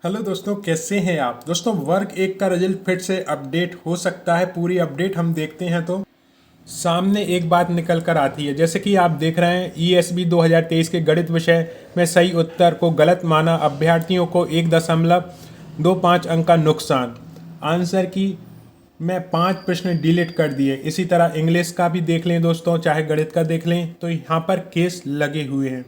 Hello दोस्तों, कैसे हैं आप। दोस्तों, वर्ग एक का रिजल्ट फिर से अपडेट हो सकता है। पूरी अपडेट हम देखते हैं तो सामने एक बात निकल कर आती है। जैसे कि आप देख रहे हैं, ईएसबी 2023 के गणित विषय में सही उत्तर को गलत माना, अभ्यर्थियों को 1.25 अंक का नुकसान। आंसर की मैं 5 प्रश्न डिलीट कर दिए। इसी तरह इंग्लिश का भी देख लें दोस्तों, चाहे गणित का देख लें, तो यहाँ पर केस लगे हुए हैं।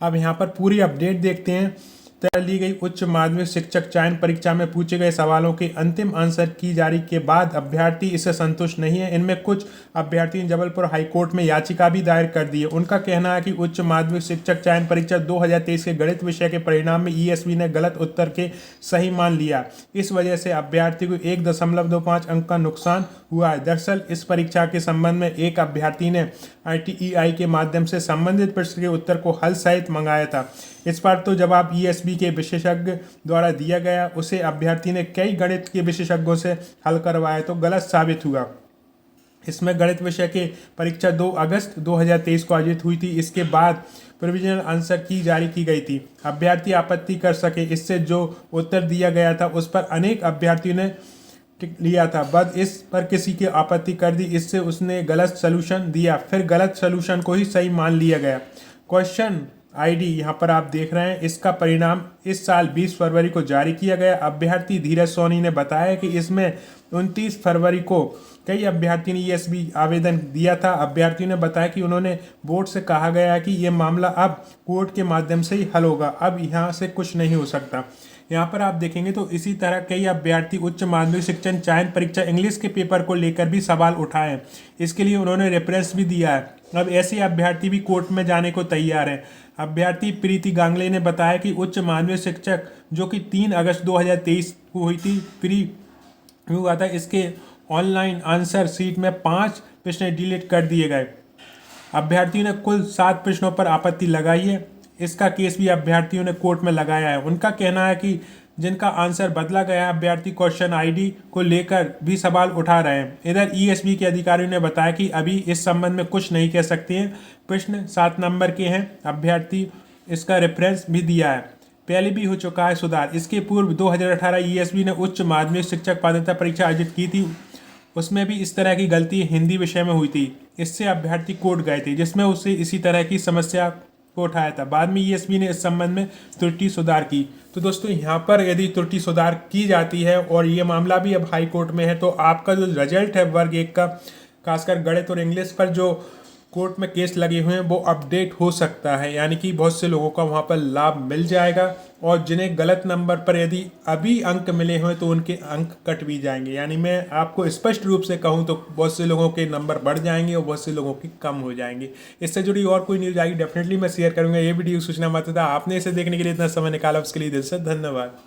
अब यहाँ पर पूरी अपडेट देखते हैं। तैयार ली गई उच्च माध्यमिक शिक्षक चयन परीक्षा में पूछे गए सवालों के अंतिम आंसर की जारी के बाद अभ्यर्थी इससे संतुष्ट नहीं है। इनमें कुछ अभ्यर्थी ने जबलपुर हाईकोर्ट में याचिका भी दायर कर दी है। उनका कहना है कि उच्च माध्यमिक शिक्षक चयन परीक्षा 2023 के गणित विषय के परिणाम में ईएसबी ने गलत उत्तर के सही मान लिया। इस वजह से अभ्यर्थी को 1.25 अंक का नुकसान हुआ है। दरअसल इस परीक्षा के संबंध में एक अभ्यर्थी ने ITEI के माध्यम से संबंधित प्रश्न के उत्तर को हल सहित मंगाया था। इस पर तो जवाब ईएसबी के विशेषज्ञ द्वारा दिया गया, उसे अभ्यर्थी ने कई गणित के विशेषज्ञों से हल करवाया तो गलत साबित हुआ। इसमें गणित विषय के परीक्षा 2 अगस्त 2023 को आयोजित हुई थी। इसके बाद प्रोविजनल आंसर की जारी की गई थी। अभ्यर्थी आपत्ति कर सके। इससे जो उत्तर दिया गया था उस पर अनेक अभ्यर्थियों ने टिक लिया था। बस इस पर किसी की आपत्ति कर दी। इससे उसने गलत सलूशन दिया, फिर गलत सलूशन को ही सही मान लिया गया। क्वेश्चन आईडी यहाँ पर आप देख रहे हैं। इसका परिणाम इस साल 20 फरवरी को जारी किया गया। अभ्यर्थी धीरज सोनी ने बताया कि इसमें 29 फरवरी को कई अभ्यर्थियों ने ईएसबी आवेदन दिया था। अभ्यर्थियों ने बताया कि उन्होंने बोर्ड से कहा गया है कि ये मामला अब कोर्ट के माध्यम से ही हल होगा, अब यहाँ से कुछ नहीं हो सकता। यहाँ पर आप देखेंगे तो इसी तरह कई अभ्यर्थी उच्च माध्यमिक शिक्षण चयन परीक्षा इंग्लिश के पेपर को लेकर भी सवाल उठाए। इसके लिए उन्होंने रेफरेंस भी दिया है। अब ऐसे अभ्यर्थी भी कोर्ट में जाने को तैयार हैं। अभ्यर्थी प्रीति गांगले ने बताया कि उच्च माध्यमिक शिक्षक जो कि 3 अगस्त 2023 को हुई थी, प्री हुआ था, इसके ऑनलाइन आंसर सीट में 5 प्रश्न डिलीट कर दिए गए। अभ्यर्थियों ने कुल 7 प्रश्नों पर आपत्ति लगाई है। इसका केस भी अभ्यर्थियों ने कोर्ट में लगाया है। उनका कहना है कि जिनका आंसर बदला गया, अभ्यर्थी क्वेश्चन आईडी को लेकर भी सवाल उठा रहे हैं। इधर ईएसबी के अधिकारियों ने बताया कि अभी इस संबंध में कुछ नहीं कह सकते हैं। प्रश्न 7 नंबर के हैं। अभ्यर्थी इसका रेफरेंस भी दिया है। पहले भी हो चुका है सुधार। इसके पूर्व 2018 ईएसबी ने उच्च माध्यमिक शिक्षक पात्रता परीक्षा आयोजित की थी। उसमें भी इस तरह की गलती हिंदी विषय में हुई थी। इससे अभ्यर्थी कोर्ट गए थे, जिसमें उससे इसी तरह की समस्या को उठाया था। बाद में ईएसबी ने इस संबंध में त्रुटि सुधार की। तो दोस्तों, यहाँ पर यदि त्रुटि सुधार की जाती है और ये मामला भी अब हाई कोर्ट में है, तो आपका जो रिजल्ट है वर्ग 1 का, खासकर गणित और इंग्लिश पर जो कोर्ट में केस लगे हुए हैं, वो अपडेट हो सकता है। यानी कि बहुत से लोगों का वहाँ पर लाभ मिल जाएगा। और जिन्हें गलत नंबर पर यदि अभी अंक मिले हुए तो उनके अंक कट भी जाएंगे। यानी मैं आपको स्पष्ट रूप से कहूँ तो बहुत से लोगों के नंबर बढ़ जाएंगे और बहुत से लोगों की कम हो जाएंगे। इससे जुड़ी और कोई न्यूज़ आएगी डेफिनेटली मैं शेयर करूँगा। ये वीडियो सूचना मात्र था। आपने इसे देखने के लिए इतना समय निकाला, उसके लिए दिल से धन्यवाद।